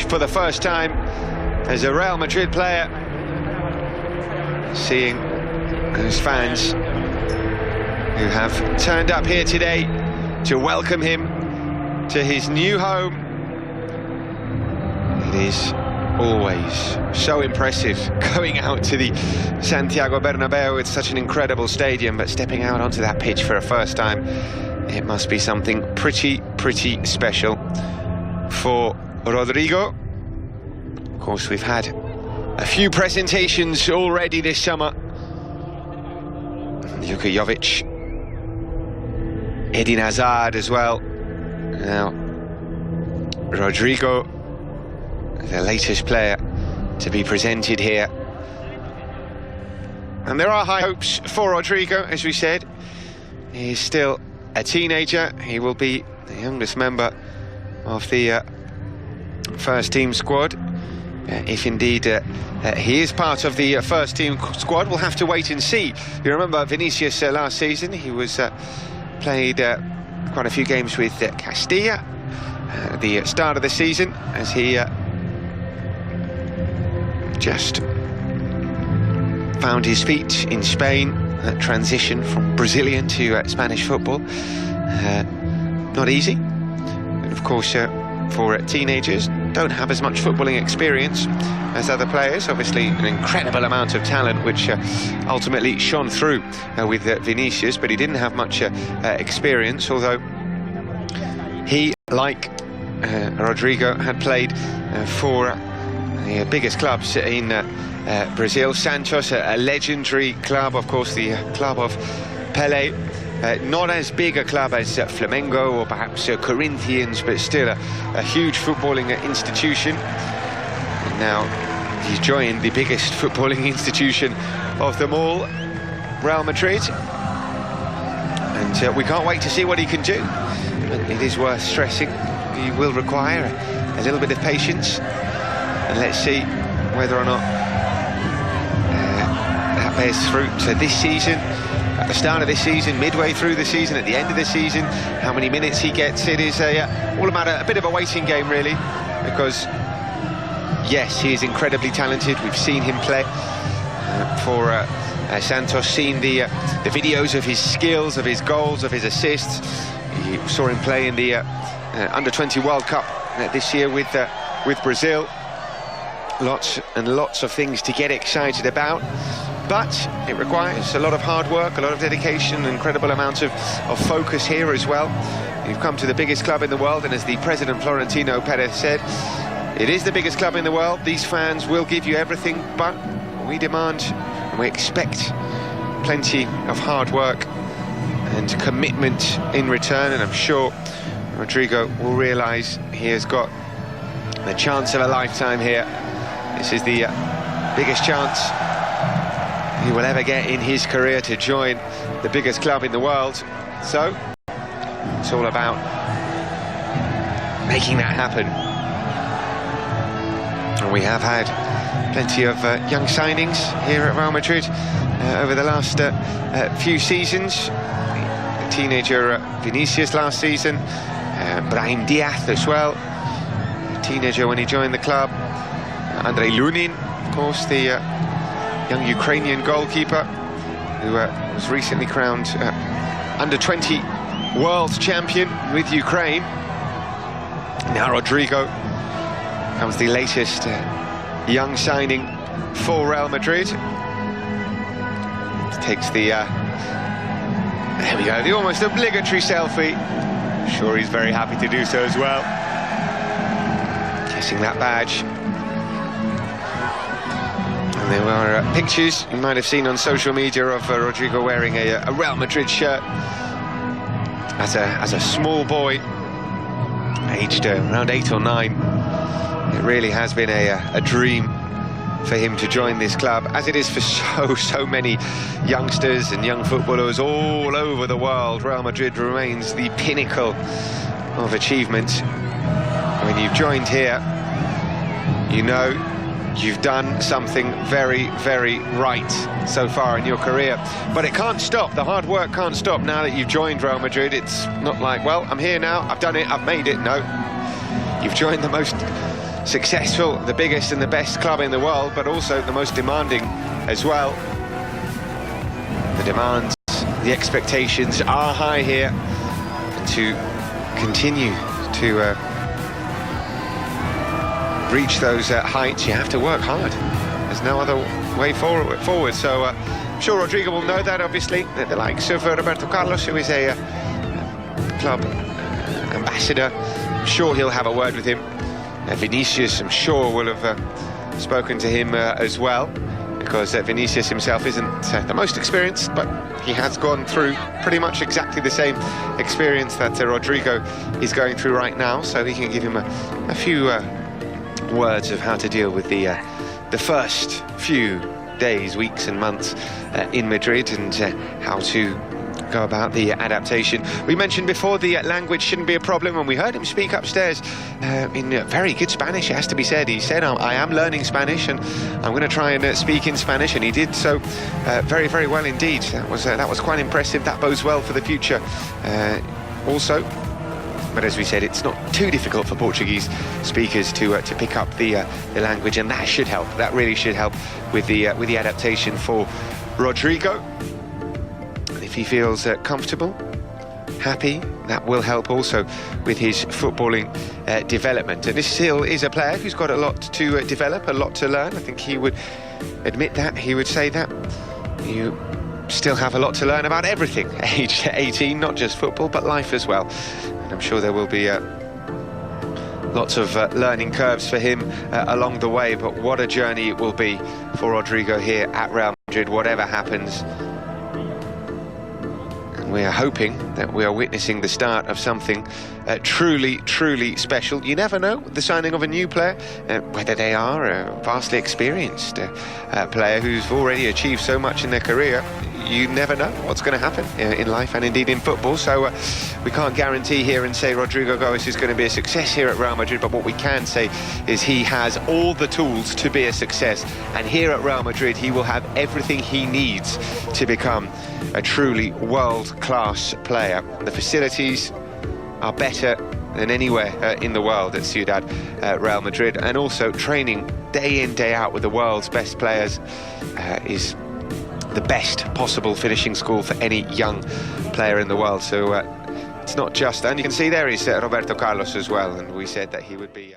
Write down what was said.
for the first time as a Real Madrid player, seeing those fans who have turned up here today to welcome him to his new home. It is always so impressive going out to the Santiago Bernabeu. It's such an incredible stadium, but stepping out onto that pitch for a first time, it must be something pretty special for Rodrigo. Of course, we've had a few presentations already this summer. Luka Jovic, Eden Hazard as well. Now, Rodrigo, the latest player to be presented here. And there are high hopes for Rodrigo, as we said. He is still a teenager. He will be the youngest member of the first team squad. If indeed he is part of the first team squad, we'll have to wait and see. You remember Vinicius last season, he was played quite a few games with Castilla at the start of the season, as he just found his feet in Spain. That transition from Brazilian to Spanish football, not easy. And of course, for teenagers, don't have as much footballing experience as other players. Obviously, an incredible amount of talent, which ultimately shone through with Vinicius, but he didn't have much experience, although he, like Rodrigo, had played for the biggest clubs in Brazil. Santos, a legendary club, of course, the club of Pelé. Not as big a club as Flamengo or perhaps Corinthians, but still a huge footballing institution. And now he's joined the biggest footballing institution of them all, Real Madrid. And we can't wait to see what he can do. But it is worth stressing, he will require a little bit of patience. And let's see whether or not that bears fruit. So this season, at the start of this season, midway through the season, at the end of the season, how many minutes he gets, it is all about a bit of a waiting game, really. Because, yes, he is incredibly talented. We've seen him play for Santos, seen the videos of his skills, of his goals, of his assists. You saw him play in the Under-20 World Cup this year with Brazil. Lots and lots of things to get excited about, but it requires a lot of hard work, a lot of dedication, an incredible amount of focus here as well. You've come to the biggest club in the world, and as the president Florentino Perez said, it is the biggest club in the world. These fans will give you everything, but we demand and we expect plenty of hard work and commitment in return, and I'm sure Rodrigo will realise he has got the chance of a lifetime here. This is the biggest chance he will ever get in his career to join the biggest club in the world. So it's all about making that happen. And we have had plenty of young signings here at Real Madrid over the last few seasons. The teenager Vinicius last season, Brahim Diaz as well, a teenager when he joined the club. Andrei Lunin, of course, the young Ukrainian goalkeeper who was recently crowned Under-20 world champion with Ukraine. Now Rodrigo comes the latest young signing for Real Madrid. Takes the there we go, the almost obligatory selfie. I'm sure he's very happy to do so as well. Kissing that badge. And there were pictures you might have seen on social media of Rodrigo wearing a Real Madrid shirt as a small boy, aged around 8 or 9. It really has been a dream for him to join this club, as it is for so many youngsters and young footballers all over the world. Real Madrid remains the pinnacle of achievement. When you've joined here, you know you've done something very, very right so far in your career. But it can't stop, the hard work can't stop now that you've joined Real Madrid. It's not like, well, I'm here now, I've done it, I've made it. No, you've joined the most successful, the biggest and the best club in the world, but also the most demanding as well. The demands, the expectations are high here. To continue to reach those heights, you have to work hard. There's no other way forward. So I'm sure Rodrigo will know that, obviously. The likes of Roberto Carlos, who is a club ambassador, I'm sure he'll have a word with him. Vinicius, I'm sure, will have spoken to him as well, because Vinicius himself isn't the most experienced, but he has gone through pretty much exactly the same experience that Rodrigo is going through right now, so he can give him a few words of how to deal with the first few days, weeks and months in Madrid, and how to go about the adaptation. We mentioned before the language shouldn't be a problem, and we heard him speak upstairs in very good Spanish, it has to be said. He said, I am learning Spanish and I'm going to try and speak in Spanish, and he did so very, very well indeed. That was quite impressive. That bodes well for the future also. But as we said, it's not too difficult for Portuguese speakers to pick up the language, and that should help. That really should help with the adaptation for Rodrigo. If he feels comfortable, happy, that will help also with his footballing development. And this still is a player who's got a lot to develop, a lot to learn. I think he would admit that, he would say that. You still have a lot to learn about everything, age 18, not just football, but life as well. And I'm sure there will be lots of learning curves for him along the way, but what a journey it will be for Rodrigo here at Real Madrid, whatever happens. We are hoping that we are witnessing the start of something truly, truly special. You never know, the signing of a new player, whether they are a vastly experienced player who's already achieved so much in their career. You never know what's going to happen in life and indeed in football. So we can't guarantee here and say Rodrigo Goes is going to be a success here at Real Madrid, but what we can say is he has all the tools to be a success, and here at Real Madrid he will have everything he needs to become a truly world-class player. The facilities are better than anywhere in the world at Ciudad Real Madrid, and also training day in, day out with the world's best players is the best possible finishing school for any young player in the world. So it's not just, and you can see there is Roberto Carlos as well, and we said that he would be